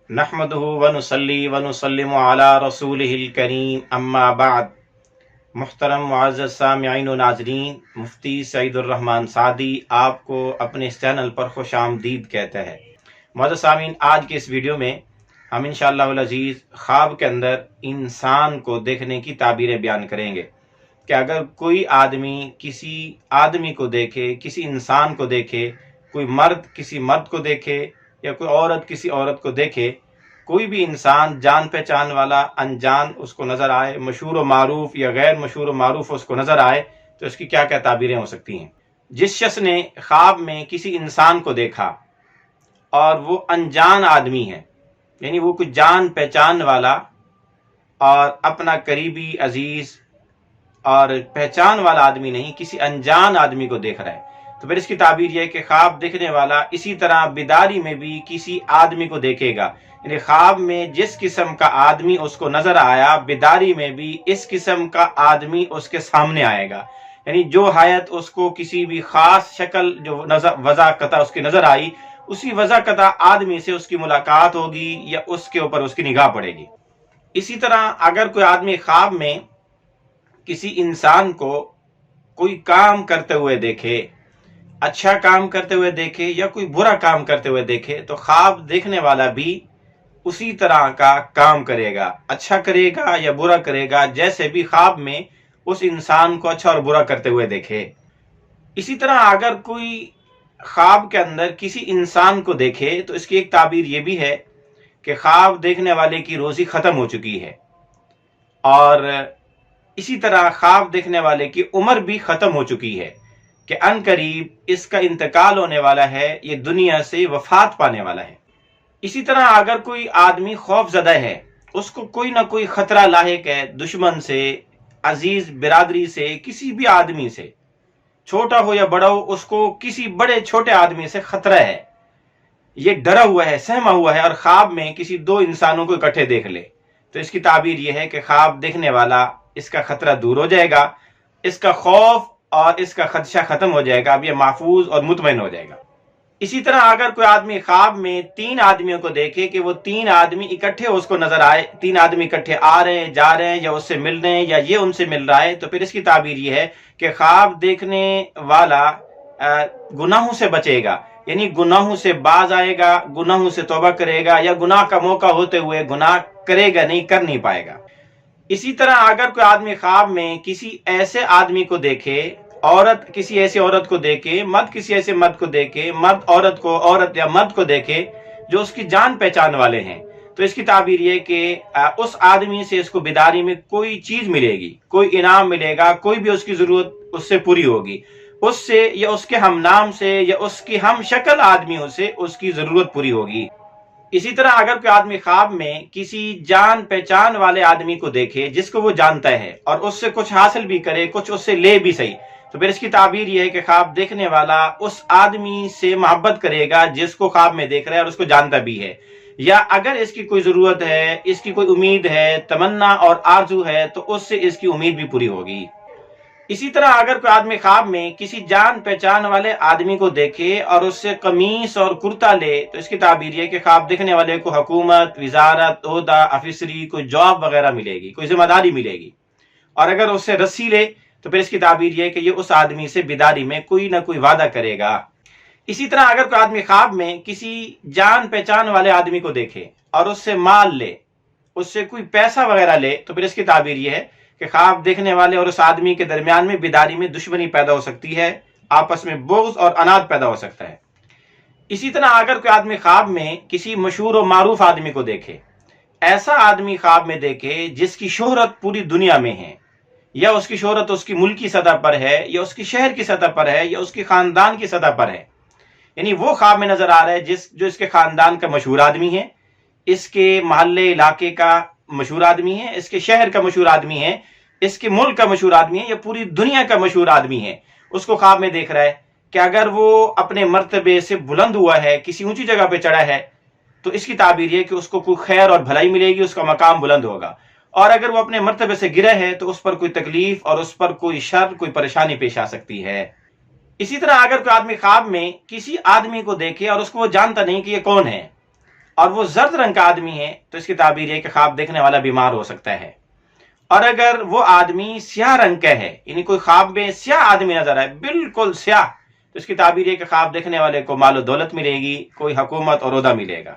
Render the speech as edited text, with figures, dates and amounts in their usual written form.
نحمدہ ونصلی ونسلم علی رسولہ الکریم اما بعد۔ محترم معزز سامعین و ناظرین، مفتی سعید الرحمن سعدی آپ کو اپنے اس چینل پر خوش آمدید کہتا ہے۔ معزز سامعین، آج کے اس ویڈیو میں ہم انشاءاللہ العزیز خواب کے اندر انسان کو دیکھنے کی تعبیریں بیان کریں گے کہ اگر کوئی آدمی کسی آدمی کو دیکھے، کسی انسان کو دیکھے، کوئی مرد کسی مرد کو دیکھے یا کوئی عورت کسی عورت کو دیکھے، کوئی بھی انسان جان پہچان والا انجان اس کو نظر آئے، مشہور و معروف یا غیر مشہور و معروف اس کو نظر آئے، تو اس کی کیا کیا تعبیریں ہو سکتی ہیں۔ جس شخص نے خواب میں کسی انسان کو دیکھا اور وہ انجان آدمی ہے، یعنی وہ کوئی جان پہچان والا اور اپنا قریبی عزیز اور پہچان والا آدمی نہیں، کسی انجان آدمی کو دیکھ رہا ہے، تو پھر اس کی تعبیر یہ ہے کہ خواب دیکھنے والا اسی طرح بیداری میں بھی کسی آدمی کو دیکھے گا، یعنی خواب میں جس قسم کا آدمی اس کو نظر آیا، بیداری میں بھی اس قسم کا آدمی اس کے سامنے آئے گا، یعنی جو حیت اس کو کسی بھی خاص شکل جو وضع قطع اس کی نظر آئی، اسی وضع قطع آدمی سے اس کی ملاقات ہوگی یا اس کے اوپر اس کی نگاہ پڑے گی۔ اسی طرح اگر کوئی آدمی خواب میں کسی انسان کو کوئی کام کرتے ہوئے دیکھے، اچھا کام کرتے ہوئے دیکھے یا کوئی برا کام کرتے ہوئے دیکھے، تو خواب دیکھنے والا بھی اسی طرح کا کام کرے گا، اچھا کرے گا یا برا کرے گا، جیسے بھی خواب میں اس انسان کو اچھا اور برا کرتے ہوئے دیکھے۔ اسی طرح اگر کوئی خواب کے اندر کسی انسان کو دیکھے تو اس کی ایک تعبیر یہ بھی ہے کہ خواب دیکھنے والے کی روزی ختم ہو چکی ہے، اور اسی طرح خواب دیکھنے والے کی عمر بھی ختم ہو چکی ہے کہ ان قریب اس کا انتقال ہونے والا ہے، یہ دنیا سے وفات پانے والا ہے۔ اسی طرح اگر کوئی آدمی خوف زدہ ہے، اس کو کوئی نہ کوئی خطرہ لاحق ہے، دشمن سے، عزیز برادری سے، کسی بھی آدمی سے، چھوٹا ہو یا بڑا ہو، اس کو کسی بڑے چھوٹے آدمی سے خطرہ ہے، یہ ڈرا ہوا ہے، سہما ہوا ہے، اور خواب میں کسی دو انسانوں کو اکٹھے دیکھ لے، تو اس کی تعبیر یہ ہے کہ خواب دیکھنے والا اس کا خطرہ دور ہو جائے گا، اس کا خوف اور اس کا خدشہ ختم ہو جائے گا، اب یہ محفوظ اور مطمئن ہو جائے گا۔ اسی طرح اگر کوئی آدمی خواب میں تین آدمیوں کو دیکھے کہ وہ تین آدمی اکٹھے اس کو نظر آئے، تین آدمی اکٹھے آ رہے ہیں، جا رہے ہیں، یا اس سے مل رہے ہیں یا یہ ان سے مل رہا ہے، تو پھر اس کی تعبیر یہ ہے کہ خواب دیکھنے والا گناہوں سے بچے گا، یعنی گناہوں سے باز آئے گا، گناہوں سے توبہ کرے گا، یا گناہ کا موقع ہوتے ہوئے گناہ کرے گا نہیں، کر نہیں پائے گا۔ اسی طرح اگر کوئی آدمی خواب میں کسی ایسے آدمی کو دیکھے، عورت کسی ایسی عورت کو دیکھے، مرد کسی ایسے مرد کو دیکھے، مرد عورت کو، عورت یا مرد کو دیکھے جو اس کی جان پہچان والے ہیں، تو اس کی تعبیر یہ کہ اس آدمی سے اس کو بیداری میں کوئی چیز ملے گی، کوئی انعام ملے گا، کوئی بھی اس کی ضرورت اس سے پوری ہوگی، اس سے یا اس کے ہم نام سے یا اس کی ہم شکل آدمیوں سے اس کی ضرورت پوری ہوگی۔ اسی طرح اگر کوئی آدمی خواب میں کسی جان پہچان والے آدمی کو دیکھے جس کو وہ جانتا ہے اور اس سے کچھ حاصل بھی کرے، کچھ اس سے لے بھی صحیح، تو پھر اس کی تعبیر یہ ہے کہ خواب دیکھنے والا اس آدمی سے محبت کرے گا جس کو خواب میں دیکھ رہا ہے اور اس کو جانتا بھی ہے، یا اگر اس کی کوئی ضرورت ہے، اس کی کوئی امید ہے، تمنا اور آرزو ہے، تو اس سے اس کی امید بھی پوری ہوگی۔ اسی طرح اگر کوئی آدمی خواب میں کسی جان پہچان والے آدمی کو دیکھے اور اس سے قمیص اور کرتا لے، تو اس کی تعبیر یہ کہ خواب دیکھنے والے کو حکومت، وزارت، عہدہ، آفیسری، کوئی جاب وغیرہ ملے گی، کوئی ذمہ داری ملے گی، اور اگر اس سے رسی لے تو پھر اس کی تعبیر یہ کہ یہ اس آدمی سے بیداری میں کوئی نہ کوئی وعدہ کرے گا۔ اسی طرح اگر کوئی آدمی خواب میں کسی جان پہچان والے آدمی کو دیکھے اور اس سے مال لے، اس سے کوئی پیسہ وغیرہ لے، تو پھر اس کی تعبیر یہ ہے کہ خواب دیکھنے والے اور اس آدمی کے درمیان میں بیداری میں دشمنی پیدا ہو سکتی ہے، آپس میں بغض اور عناد پیدا ہو سکتا ہے۔ اسی طرح اگر کوئی آدمی خواب میں کسی مشہور و معروف آدمی کو دیکھے، ایسا آدمی خواب میں دیکھے جس کی شہرت پوری دنیا میں ہے، یا اس کی شہرت اس کی ملکی سطح پر ہے، یا اس کی شہر کی سطح پر ہے، یا اس کی خاندان کی سطح پر ہے، یعنی وہ خواب میں نظر آ رہا ہے جو اس کے خاندان کا مشہور آدمی ہے، اس کے محلے علاقے کا مشہور آدمی ہے، اس کے شہر کا مشہور آدمی ہے، اس کے ملک کا مشہور آدمی ہے، یا پوری دنیا کا مشہور آدمی ہے، اس کو خواب میں دیکھ رہا ہے کہ اگر وہ اپنے مرتبے سے بلند ہوا ہے، کسی اونچی جگہ پہ چڑھا ہے، تو اس کی تعبیر یہ کہ اس کو کوئی خیر اور بھلائی ملے گی، اس کا مقام بلند ہوگا، اور اگر وہ اپنے مرتبے سے گرا ہے تو اس پر کوئی تکلیف اور اس پر کوئی شر، کوئی پریشانی پیش آ سکتی ہے۔ اسی طرح اگر کوئی آدمی خواب میں کسی آدمی کو دیکھے اور اس کو وہ جانتا نہیں کہ یہ کون ہے، اور وہ زرد رنگ کا آدمی ہے تو اس کی تعبیر ہے کہ خواب دیکھنے والا بیمار ہو سکتا ہے. اور اگر وہ آدمی سیاہ رنگ کا ہے، یعنی کوئی خواب میں سیاہ آدمی نظر آئے بالکل سیاہ، تو اس کی تعبیر ہے کہ خواب دیکھنے والے کو مال و دولت ملے گی، کوئی حکومت اور عہدہ ملے گا.